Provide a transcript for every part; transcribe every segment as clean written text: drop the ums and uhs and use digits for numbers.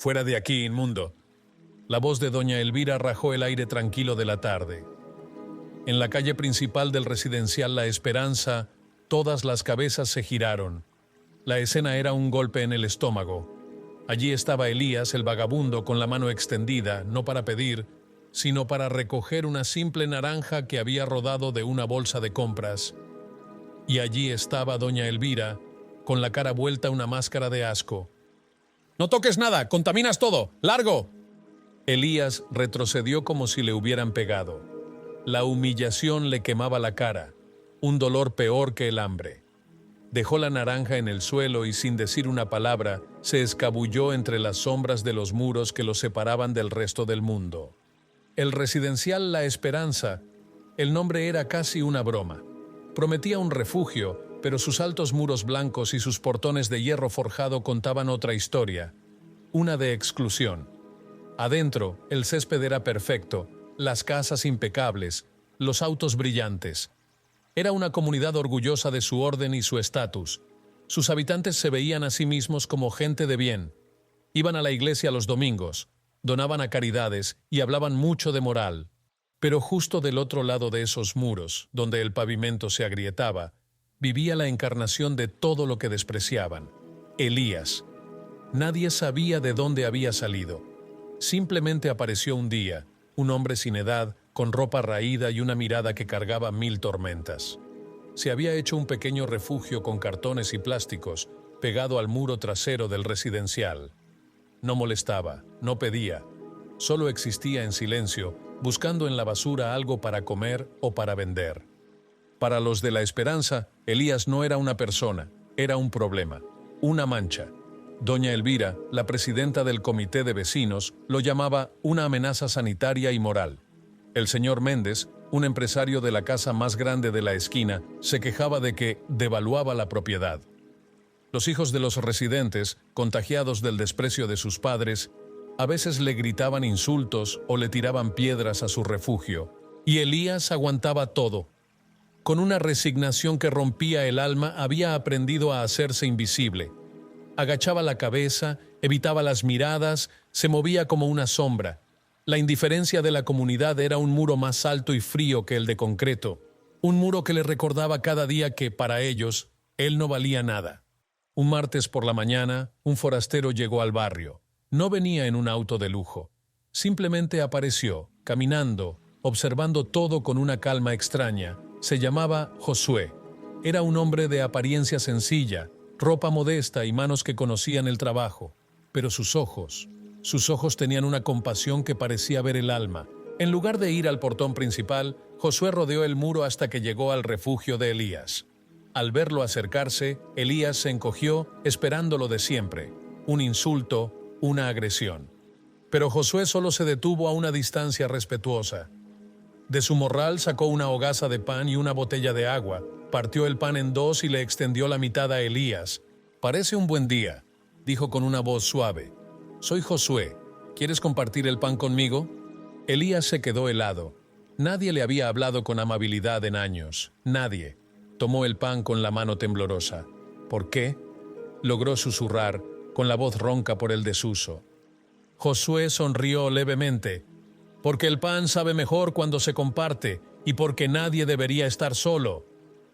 Fuera de aquí, inmundo. La voz de doña Elvira rajó el aire tranquilo de la tarde. En la calle principal del residencial La Esperanza, todas las cabezas se giraron. La escena era un golpe en el estómago. Allí estaba Elías, el vagabundo, con la mano extendida, no para pedir, sino para recoger una simple naranja que había rodado de una bolsa de compras. Y allí estaba doña Elvira, con la cara vuelta a una máscara de asco. «¡No toques nada! ¡Contaminas todo! ¡Largo!». Elías retrocedió como si le hubieran pegado. La humillación le quemaba la cara, un dolor peor que el hambre. Dejó la naranja en el suelo y sin decir una palabra, se escabulló entre las sombras de los muros que lo separaban del resto del mundo. El residencial La Esperanza, el nombre era casi una broma. Prometía un refugio, pero sus altos muros blancos y sus portones de hierro forjado contaban otra historia, una de exclusión. Adentro, el césped era perfecto, las casas impecables, los autos brillantes. Era una comunidad orgullosa de su orden y su estatus. Sus habitantes se veían a sí mismos como gente de bien. Iban a la iglesia los domingos, donaban a caridades y hablaban mucho de moral. Pero justo del otro lado de esos muros, donde el pavimento se agrietaba, vivía la encarnación de todo lo que despreciaban: Elías. Nadie sabía de dónde había salido. Simplemente apareció un día, un hombre sin edad, con ropa raída y una mirada que cargaba 1000 tormentas. Se había hecho un pequeño refugio con cartones y plásticos, pegado al muro trasero del residencial. No molestaba, no pedía, solo existía en silencio, buscando en la basura algo para comer o para vender. Para los de La Esperanza, Elías no era una persona, era un problema, una mancha. Doña Elvira, la presidenta del comité de vecinos, lo llamaba una amenaza sanitaria y moral. El señor Méndez, un empresario de la casa más grande de la esquina, se quejaba de que devaluaba la propiedad. Los hijos de los residentes, contagiados del desprecio de sus padres, a veces le gritaban insultos o le tiraban piedras a su refugio, y Elías aguantaba todo. Con una resignación que rompía el alma, había aprendido a hacerse invisible. Agachaba la cabeza, evitaba las miradas, se movía como una sombra. La indiferencia de la comunidad era un muro más alto y frío que el de concreto, un muro que le recordaba cada día que, para ellos, él no valía nada. Un martes por la mañana, un forastero llegó al barrio. No venía en un auto de lujo. Simplemente apareció, caminando, observando todo con una calma extraña. Se llamaba Josué. Era un hombre de apariencia sencilla, ropa modesta y manos que conocían el trabajo. Pero sus ojos tenían una compasión que parecía ver el alma. En lugar de ir al portón principal, Josué rodeó el muro hasta que llegó al refugio de Elías. Al verlo acercarse, Elías se encogió, esperando lo de siempre: un insulto, una agresión. Pero Josué solo se detuvo a una distancia respetuosa. De su morral sacó una hogaza de pan y una botella de agua, partió el pan en dos y le extendió la mitad a Elías. «Parece un buen día», dijo con una voz suave. «Soy Josué. ¿Quieres compartir el pan conmigo?». Elías se quedó helado. Nadie le había hablado con amabilidad en años. Nadie. Tomó el pan con la mano temblorosa. «¿Por qué?», logró susurrar, con la voz ronca por el desuso. Josué sonrió levemente. «Porque el pan sabe mejor cuando se comparte y porque nadie debería estar solo».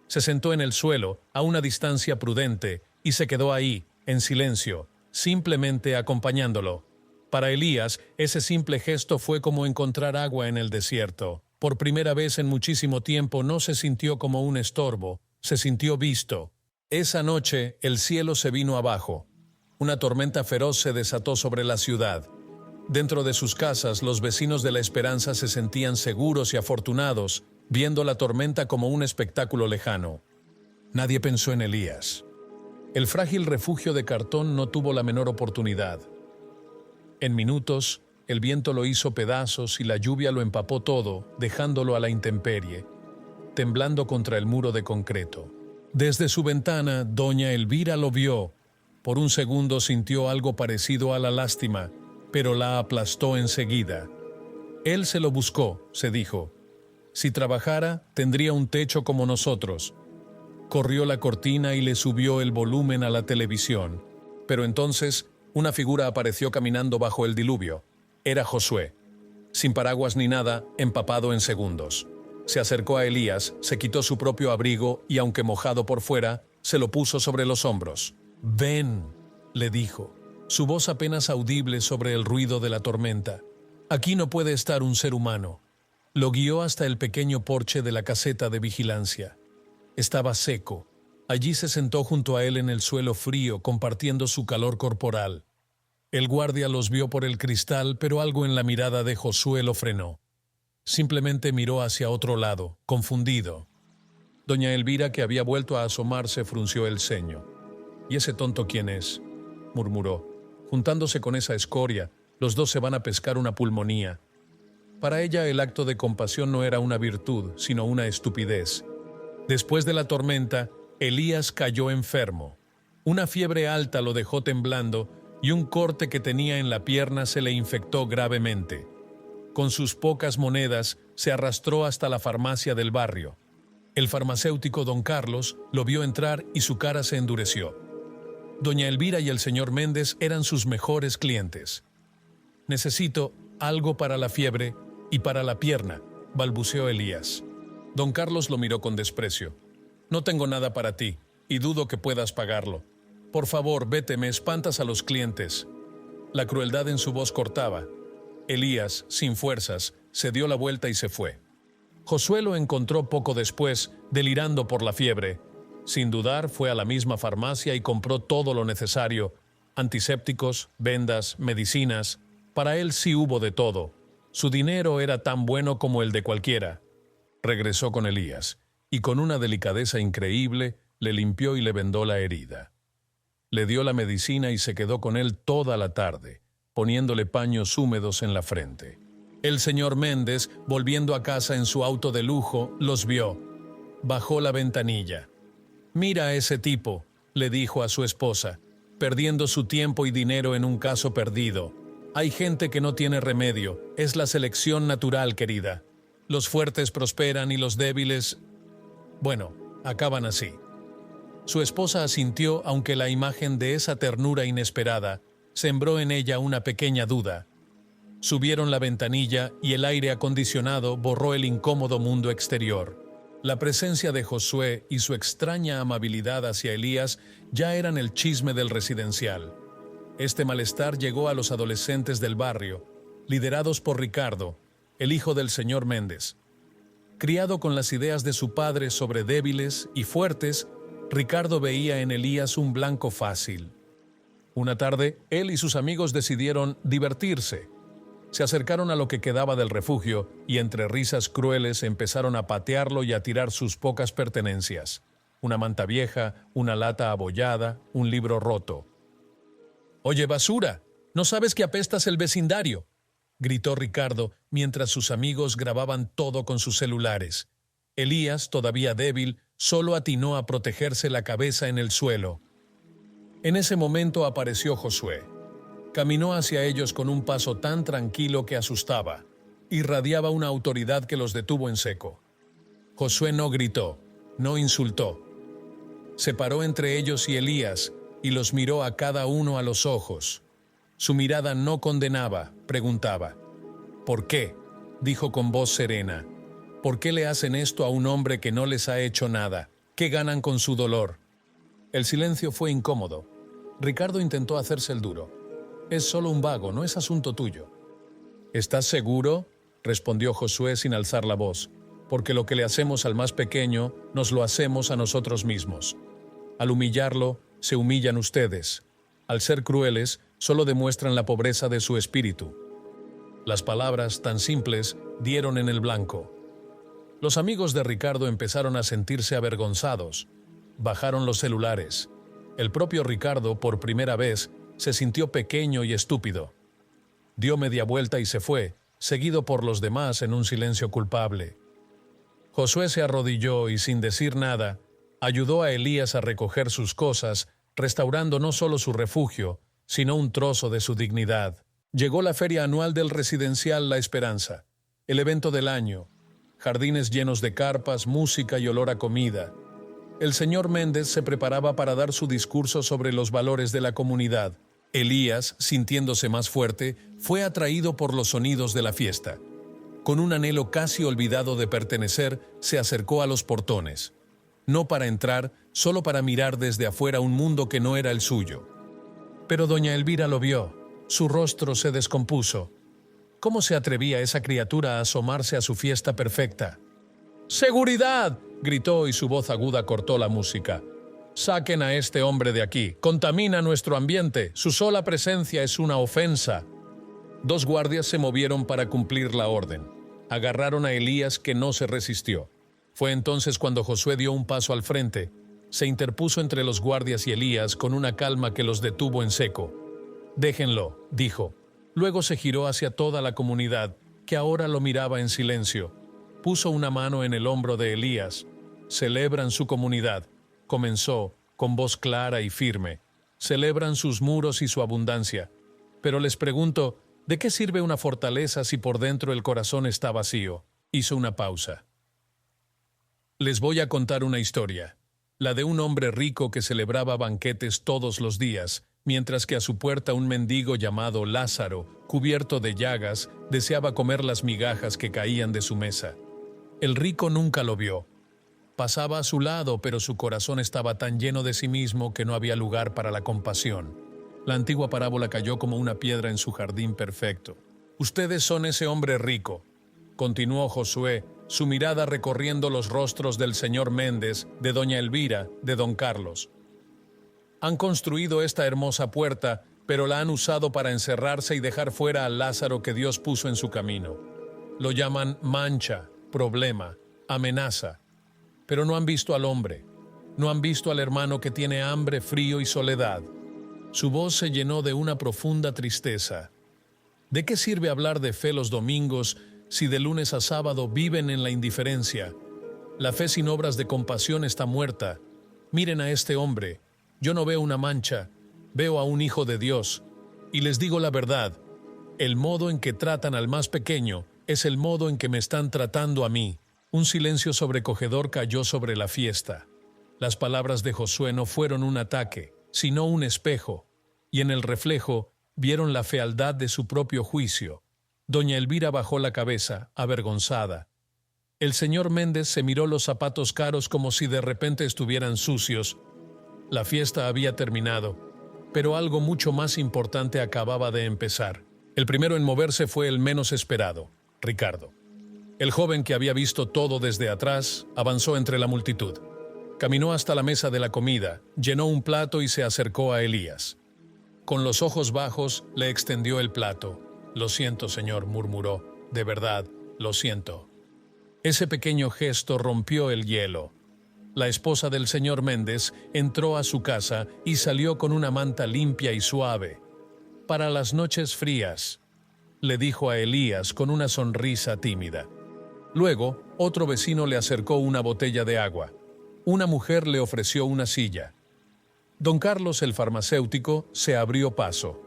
Se sentó en el suelo, a una distancia prudente, y se quedó ahí, en silencio, simplemente acompañándolo. Para Elías, ese simple gesto fue como encontrar agua en el desierto. Por primera vez en muchísimo tiempo no se sintió como un estorbo, se sintió visto. Esa noche el cielo se vino abajo. Una tormenta feroz se desató sobre la ciudad. Dentro de sus casas, los vecinos de La Esperanza se sentían seguros y afortunados, viendo la tormenta como un espectáculo lejano. Nadie pensó en Elías. El frágil refugio de cartón no tuvo la menor oportunidad. En minutos, el viento lo hizo pedazos y la lluvia lo empapó todo, dejándolo a la intemperie, temblando contra el muro de concreto. Desde su ventana, doña Elvira lo vio. Por un segundo sintió algo parecido a la lástima, pero la aplastó enseguida. Él se lo buscó, se dijo. Si trabajara, tendría un techo como nosotros. Corrió la cortina y le subió el volumen a la televisión. Pero entonces Una figura apareció caminando bajo el diluvio. Era Josué. Sin paraguas ni nada, empapado en segundos. Se acercó a Elías, se quitó su propio abrigo y, aunque mojado por fuera, se lo puso sobre los hombros. «Ven», le dijo, su voz apenas audible sobre el ruido de la tormenta. «Aquí no puede estar un ser humano». Lo guió hasta el pequeño porche de la caseta de vigilancia. Estaba seco. Allí se sentó junto a él en el suelo frío, compartiendo su calor corporal. El guardia los vio por el cristal, pero algo en la mirada de Josué lo frenó. Simplemente miró hacia otro lado, confundido. Doña Elvira, que había vuelto a asomarse, frunció el ceño. «¿Y ese tonto quién es?», murmuró. «Juntándose con esa escoria, los dos se van a pescar una pulmonía». Para ella el acto de compasión no era una virtud, sino una estupidez. Después de la tormenta, Elías cayó enfermo. Una fiebre alta lo dejó temblando y un corte que tenía en la pierna se le infectó gravemente. Con sus pocas monedas se arrastró hasta la farmacia del barrio. El farmacéutico don Carlos lo vio entrar y su cara se endureció. Doña Elvira y el señor Méndez eran sus mejores clientes. «Necesito algo para la fiebre y para la pierna», balbuceó Elías. Don Carlos lo miró con desprecio. «No tengo nada para ti, y dudo que puedas pagarlo. Por favor, vete, me espantas a los clientes». La crueldad en su voz cortaba. Elías, sin fuerzas, se dio la vuelta y se fue. Josué lo encontró poco después, delirando por la fiebre. Sin dudar, fue a la misma farmacia y compró todo lo necesario: antisépticos, vendas, medicinas. Para él sí hubo de todo. Su dinero era tan bueno como el de cualquiera. Regresó con Elías, y con una delicadeza increíble le limpió y le vendó la herida. Le dio la medicina y se quedó con él toda la tarde, poniéndole paños húmedos en la frente. El señor Méndez, volviendo a casa en su auto de lujo, los vio. Bajó la ventanilla. «Mira a ese tipo», le dijo a su esposa, «perdiendo su tiempo y dinero en un caso perdido. Hay gente que no tiene remedio, es la selección natural, querida. Los fuertes prosperan y los débiles, bueno, acaban así». Su esposa asintió, aunque la imagen de esa ternura inesperada sembró en ella una pequeña duda. Subieron la ventanilla y el aire acondicionado borró el incómodo mundo exterior. La presencia de Josué y su extraña amabilidad hacia Elías ya eran el chisme del residencial. Este malestar llegó a los adolescentes del barrio, liderados por Ricardo, el hijo del señor Méndez. Criado con las ideas de su padre sobre débiles y fuertes, Ricardo veía en Elías un blanco fácil. Una tarde, él y sus amigos decidieron divertirse. Se acercaron a lo que quedaba del refugio y entre risas crueles empezaron a patearlo y a tirar sus pocas pertenencias: una manta vieja, una lata abollada, un libro roto. «Oye, basura, ¿no sabes que apestas el vecindario?», gritó Ricardo mientras sus amigos grababan todo con sus celulares. Elías, todavía débil, solo atinó a protegerse la cabeza en el suelo. En ese momento apareció Josué. Caminó hacia ellos con un paso tan tranquilo que asustaba. Irradiaba una autoridad que los detuvo en seco. Josué no gritó, no insultó. Se paró entre ellos y Elías y los miró a cada uno a los ojos. Su mirada no condenaba, preguntaba. «¿Por qué?», dijo con voz serena. «¿Por qué le hacen esto a un hombre que no les ha hecho nada? ¿Qué ganan con su dolor?». El silencio fue incómodo. Ricardo intentó hacerse el duro. «Es solo un vago, no es asunto tuyo». «¿Estás seguro?», respondió Josué sin alzar la voz. «Porque lo que le hacemos al más pequeño, nos lo hacemos a nosotros mismos. Al humillarlo, se humillan ustedes. Al ser crueles, solo demuestran la pobreza de su espíritu». Las palabras, tan simples, dieron en el blanco. Los amigos de Ricardo empezaron a sentirse avergonzados. Bajaron los celulares. El propio Ricardo, por primera vez, se sintió pequeño y estúpido. Dio media vuelta y se fue, seguido por los demás en un silencio culpable. Josué se arrodilló y, sin decir nada, ayudó a Elías a recoger sus cosas, restaurando no solo su refugio, sino un trozo de su dignidad. Llegó la feria anual del residencial La Esperanza, el evento del año. Jardines llenos de carpas, música y olor a comida. El señor Méndez se preparaba para dar su discurso sobre los valores de la comunidad. Elías, sintiéndose más fuerte, fue atraído por los sonidos de la fiesta. Con un anhelo casi olvidado de pertenecer, se acercó a los portones. No para entrar, solo para mirar desde afuera un mundo que no era el suyo. Pero doña Elvira lo vio. Su rostro se descompuso. ¿Cómo se atrevía esa criatura a asomarse a su fiesta perfecta? ¡Seguridad!, gritó y su voz aguda cortó la música. «Saquen a este hombre de aquí. Contamina nuestro ambiente. Su sola presencia es una ofensa». 2 guardias se movieron para cumplir la orden. Agarraron a Elías, que no se resistió. Fue entonces cuando Josué dio un paso al frente. Se interpuso entre los guardias y Elías con una calma que los detuvo en seco. «Déjenlo», dijo. Luego se giró hacia toda la comunidad, que ahora lo miraba en silencio. Puso una mano en el hombro de Elías. «Celebran su comunidad», comenzó, con voz clara y firme. «Celebran sus muros y su abundancia. Pero les pregunto, ¿de qué sirve una fortaleza si por dentro el corazón está vacío?». Hizo una pausa. «Les voy a contar una historia, la de un hombre rico que celebraba banquetes todos los días, mientras que a su puerta un mendigo llamado Lázaro, cubierto de llagas, deseaba comer las migajas que caían de su mesa. El rico nunca lo vio. Pasaba a su lado, pero su corazón estaba tan lleno de sí mismo que no había lugar para la compasión. La antigua parábola cayó como una piedra en su jardín perfecto. «Ustedes son ese hombre rico», continuó Josué, su mirada recorriendo los rostros del señor Méndez, de doña Elvira, de don Carlos. «Han construido esta hermosa puerta, pero la han usado para encerrarse y dejar fuera al Lázaro que Dios puso en su camino. Lo llaman mancha, problema, amenaza. Pero no han visto al hombre, no han visto al hermano que tiene hambre, frío y soledad». Su voz se llenó de una profunda tristeza. ¿De qué sirve hablar de fe los domingos si de lunes a sábado viven en la indiferencia? La fe sin obras de compasión está muerta. Miren a este hombre. Yo no veo una mancha, veo a un hijo de Dios. Y les digo la verdad, el modo en que tratan al más pequeño es el modo en que me están tratando a mí». Un silencio sobrecogedor cayó sobre la fiesta. Las palabras de Josué no fueron un ataque, sino un espejo, y en el reflejo vieron la fealdad de su propio juicio. Doña Elvira bajó la cabeza, avergonzada. El señor Méndez se miró los zapatos caros como si de repente estuvieran sucios. La fiesta había terminado, pero algo mucho más importante acababa de empezar. El primero en moverse fue el menos esperado, Ricardo. El joven que había visto todo desde atrás avanzó entre la multitud. Caminó hasta la mesa de la comida, llenó un plato y se acercó a Elías. Con los ojos bajos le extendió el plato. «Lo siento, señor», murmuró. «De verdad, lo siento». Ese pequeño gesto rompió el hielo. La esposa del señor Méndez entró a su casa y salió con una manta limpia y suave. «Para las noches frías», le dijo a Elías con una sonrisa tímida. Luego, otro vecino le acercó una botella de agua. Una mujer le ofreció una silla. Don Carlos, el farmacéutico, se abrió paso.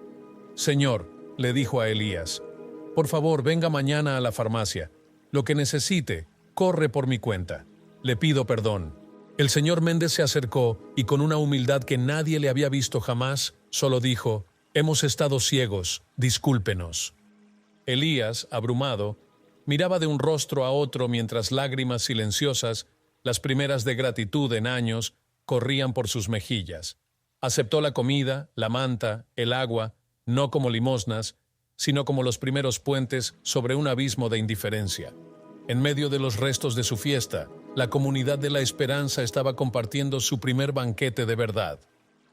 «Señor», le dijo a Elías, «por favor, venga mañana a la farmacia. Lo que necesite, corre por mi cuenta. Le pido perdón». El señor Méndez se acercó y con una humildad que nadie le había visto jamás, solo dijo: «Hemos estado ciegos, discúlpenos». Elías, abrumado, miraba de un rostro a otro mientras lágrimas silenciosas, las primeras de gratitud en años, corrían por sus mejillas. Aceptó la comida, la manta, el agua, no como limosnas, sino como los primeros puentes sobre un abismo de indiferencia. En medio de los restos de su fiesta, la comunidad de la esperanza estaba compartiendo su primer banquete de verdad.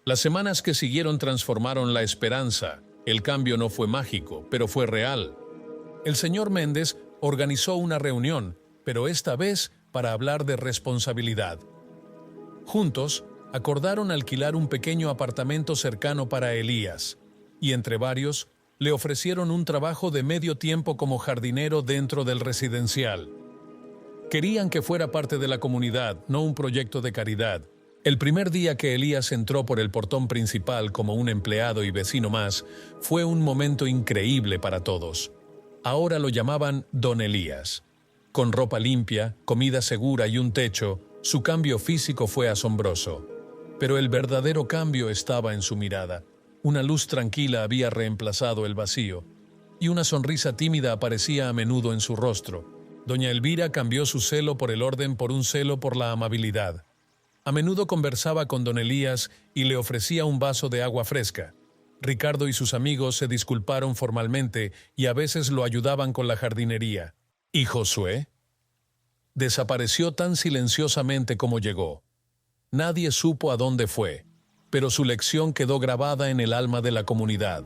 Las semanas que siguieron transformaron la esperanza. El cambio no fue mágico, pero fue real. El señor Méndez organizó una reunión, pero esta vez para hablar de responsabilidad. Juntos, acordaron alquilar un pequeño apartamento cercano para Elías, y entre varios, le ofrecieron un trabajo de medio tiempo como jardinero dentro del residencial. Querían que fuera parte de la comunidad, no un proyecto de caridad. El primer día que Elías entró por el portón principal como un empleado y vecino más, fue un momento increíble para todos. Ahora lo llamaban Don Elías. Con ropa limpia, comida segura y un techo, su cambio físico fue asombroso. Pero el verdadero cambio estaba en su mirada. Una luz tranquila había reemplazado el vacío, y una sonrisa tímida aparecía a menudo en su rostro. Doña Elvira cambió su celo por el orden por un celo por la amabilidad. A menudo conversaba con don Elías y le ofrecía un vaso de agua fresca. Ricardo y sus amigos se disculparon formalmente y a veces lo ayudaban con la jardinería. ¿Y Josué? Desapareció tan silenciosamente como llegó. Nadie supo a dónde fue, pero su lección quedó grabada en el alma de la comunidad.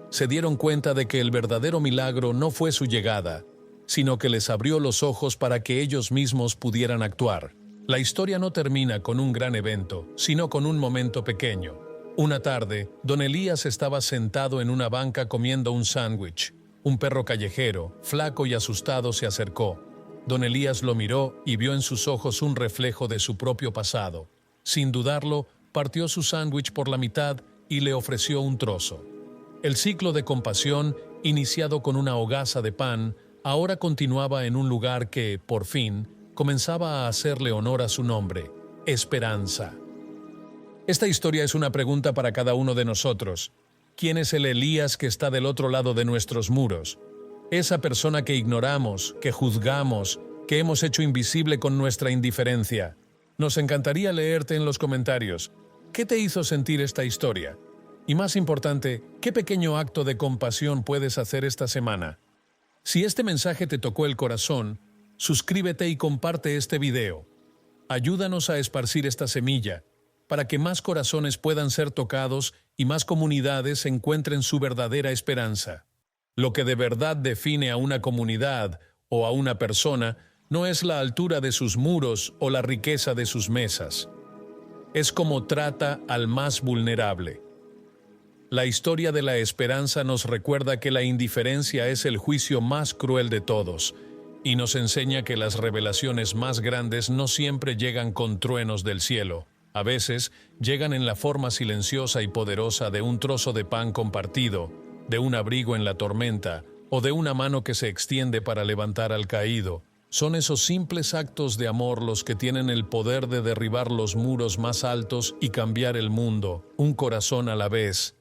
Se dieron cuenta de que el verdadero milagro no fue su llegada, sino que les abrió los ojos para que ellos mismos pudieran actuar. La historia no termina con un gran evento, sino con un momento pequeño. Una tarde, don Elías estaba sentado en una banca comiendo un sándwich. Un perro callejero, flaco y asustado, se acercó. Don Elías lo miró y vio en sus ojos un reflejo de su propio pasado. Sin dudarlo, partió su sándwich por la mitad y le ofreció un trozo. El ciclo de compasión, iniciado con una hogaza de pan, ahora continuaba en un lugar que, por fin, comenzaba a hacerle honor a su nombre: Esperanza. Esta historia es una pregunta para cada uno de nosotros. ¿Quién es el Elías que está del otro lado de nuestros muros? Esa persona que ignoramos, que juzgamos, que hemos hecho invisible con nuestra indiferencia. Nos encantaría leerte en los comentarios. ¿Qué te hizo sentir esta historia? Y más importante, ¿qué pequeño acto de compasión puedes hacer esta semana? Si este mensaje te tocó el corazón, suscríbete y comparte este video. Ayúdanos a esparcir esta semilla, para que más corazones puedan ser tocados y más comunidades encuentren su verdadera esperanza. Lo que de verdad define a una comunidad o a una persona no es la altura de sus muros o la riqueza de sus mesas. Es cómo trata al más vulnerable. La historia de la esperanza nos recuerda que la indiferencia es el juicio más cruel de todos, y nos enseña que las revelaciones más grandes no siempre llegan con truenos del cielo. A veces llegan en la forma silenciosa y poderosa de un trozo de pan compartido, de un abrigo en la tormenta o de una mano que se extiende para levantar al caído. Son esos simples actos de amor los que tienen el poder de derribar los muros más altos y cambiar el mundo, un corazón a la vez.